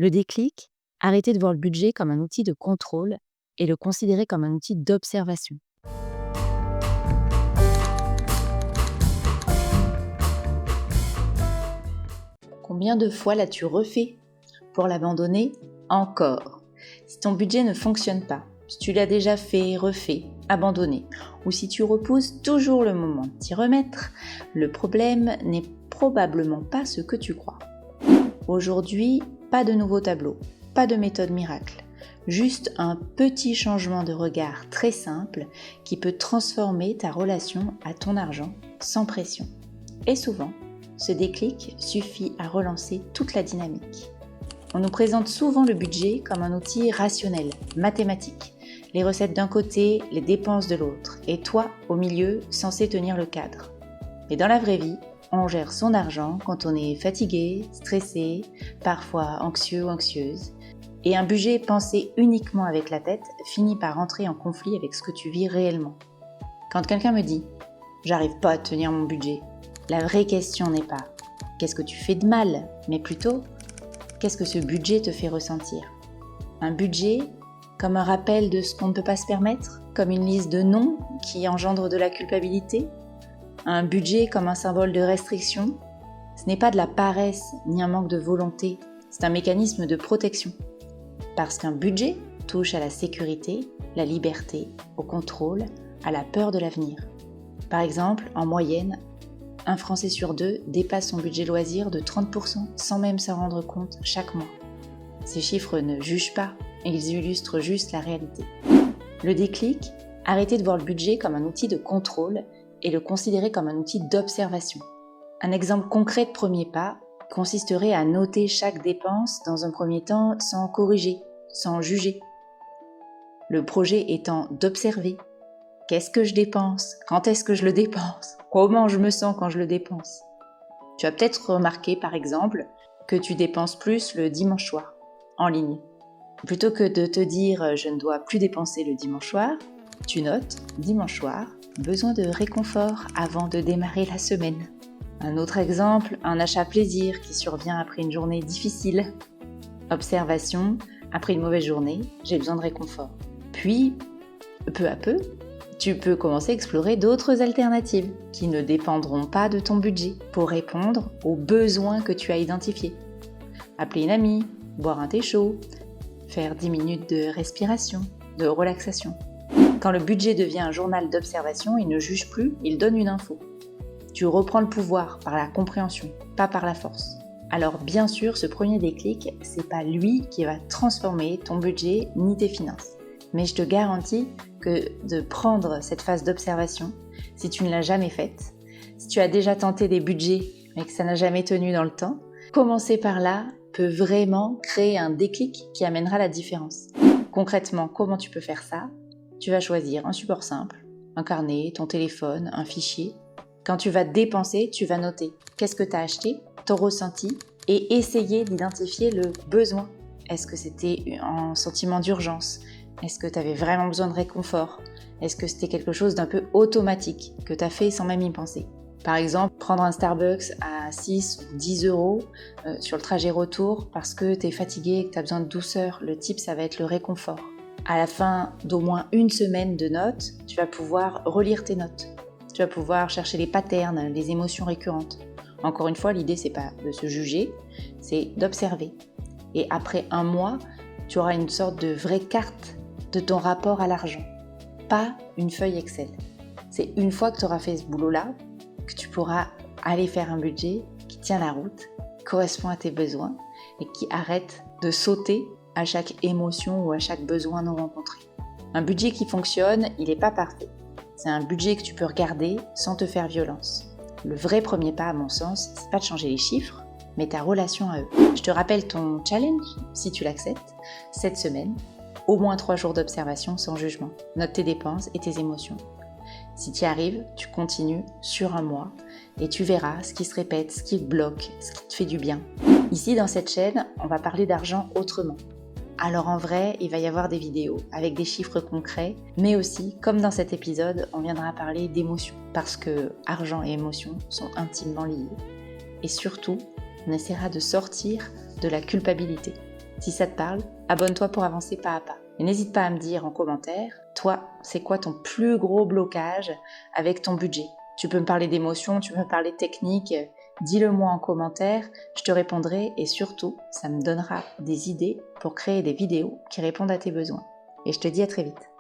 Le déclic, arrêter de voir le budget comme un outil de contrôle et le considérer comme un outil d'observation. Combien de fois l'as-tu refait pour l'abandonner encore? Si ton budget ne fonctionne pas, si tu l'as déjà fait, refait, abandonné, ou si tu repousses toujours le moment de t'y remettre, le problème n'est probablement pas ce que tu crois. Aujourd'hui, pas de nouveau tableau, pas de méthode miracle, juste un petit changement de regard très simple qui peut transformer ta relation à ton argent sans pression. Et souvent, ce déclic suffit à relancer toute la dynamique. On nous présente souvent le budget comme un outil rationnel, mathématique. Les recettes d'un côté, les dépenses de l'autre, et toi, au milieu, censé tenir le cadre. Mais dans la vraie vie, on gère son argent quand on est fatigué, stressé, parfois anxieux ou anxieuse. Et un budget pensé uniquement avec la tête finit par entrer en conflit avec ce que tu vis réellement. Quand quelqu'un me dit « j'arrive pas à tenir mon budget », la vraie question n'est pas « qu'est-ce que tu fais de mal ?», mais plutôt « qu'est-ce que ce budget te fait ressentir ?» Un budget comme un rappel de ce qu'on ne peut pas se permettre, comme une liste de noms qui engendre de la culpabilité. Un budget comme un symbole de restriction. Ce n'est pas de la paresse ni un manque de volonté, c'est un mécanisme de protection. Parce qu'un budget touche à la sécurité, la liberté, au contrôle, à la peur de l'avenir. Par exemple, en moyenne, un Français sur 2 dépasse son budget loisir de 30% sans même s'en rendre compte chaque mois. Ces chiffres ne jugent pas, ils illustrent juste la réalité. Le déclic, arrêter de voir le budget comme un outil de contrôle et le considérer comme un outil d'observation. Un exemple concret de premier pas consisterait à noter chaque dépense dans un premier temps sans corriger, sans juger. Le projet étant d'observer. Qu'est-ce que je dépense ? Quand est-ce que je le dépense ? Comment je me sens quand je le dépense ? Tu as peut-être remarqué par exemple que tu dépenses plus le dimanche soir, en ligne. Plutôt que de te dire « je ne dois plus dépenser le dimanche soir », tu notes « dimanche soir, besoin de réconfort avant de démarrer la semaine ». Un autre exemple, un achat plaisir qui survient après une journée difficile. Observation, après une mauvaise journée, j'ai besoin de réconfort. Puis, peu à peu, tu peux commencer à explorer d'autres alternatives qui ne dépendront pas de ton budget pour répondre aux besoins que tu as identifiés. Appeler une amie, boire un thé chaud, faire 10 minutes de respiration, de relaxation. Quand le budget devient un journal d'observation, il ne juge plus, il donne une info. Tu reprends le pouvoir par la compréhension, pas par la force. Alors bien sûr, ce premier déclic, c'est pas lui qui va transformer ton budget ni tes finances. Mais je te garantis que de prendre cette phase d'observation, si tu ne l'as jamais faite, si tu as déjà tenté des budgets mais que ça n'a jamais tenu dans le temps, commencer par là peut vraiment créer un déclic qui amènera la différence. Concrètement, comment tu peux faire ça ? Tu vas choisir un support simple, un carnet, ton téléphone, un fichier. Quand tu vas dépenser, tu vas noter qu'est-ce que tu as acheté, ton ressenti, et essayer d'identifier le besoin. Est-ce que c'était un sentiment d'urgence ? Est-ce que tu avais vraiment besoin de réconfort ? Est-ce que c'était quelque chose d'un peu automatique que tu as fait sans même y penser ? Par exemple, prendre un Starbucks à 6 ou 10 euros sur le trajet retour parce que tu es fatigué et que tu as besoin de douceur. Le type, ça va être le réconfort. À la fin d'au moins une semaine de notes, tu vas pouvoir relire tes notes. Tu vas pouvoir chercher les patterns, les émotions récurrentes. Encore une fois, l'idée, c'est pas de se juger, c'est d'observer. Et après un mois, tu auras une sorte de vraie carte de ton rapport à l'argent. Pas une feuille Excel. C'est une fois que tu auras fait ce boulot-là, que tu pourras aller faire un budget qui tient la route, qui correspond à tes besoins et qui arrête de sauter à chaque émotion ou à chaque besoin non rencontré. Un budget qui fonctionne, il n'est pas parfait. C'est un budget que tu peux regarder sans te faire violence. Le vrai premier pas, à mon sens, c'est pas de changer les chiffres, mais ta relation à eux. Je te rappelle ton challenge, si tu l'acceptes, cette semaine, au moins 3 jours d'observation sans jugement. Note tes dépenses et tes émotions. Si tu y arrives, tu continues sur un mois et tu verras ce qui se répète, ce qui te bloque, ce qui te fait du bien. Ici, dans cette chaîne, on va parler d'argent autrement. Alors en vrai, il va y avoir des vidéos avec des chiffres concrets, mais aussi, comme dans cet épisode, on viendra parler d'émotions, parce que argent et émotions sont intimement liés. Et surtout, on essaiera de sortir de la culpabilité. Si ça te parle, abonne-toi pour avancer pas à pas. Et n'hésite pas à me dire en commentaire, toi, c'est quoi ton plus gros blocage avec ton budget? Tu peux me parler d'émotions, tu peux me parler de technique, dis-le moi en commentaire, je te répondrai et surtout, ça me donnera des idées pour créer des vidéos qui répondent à tes besoins. Et je te dis à très vite.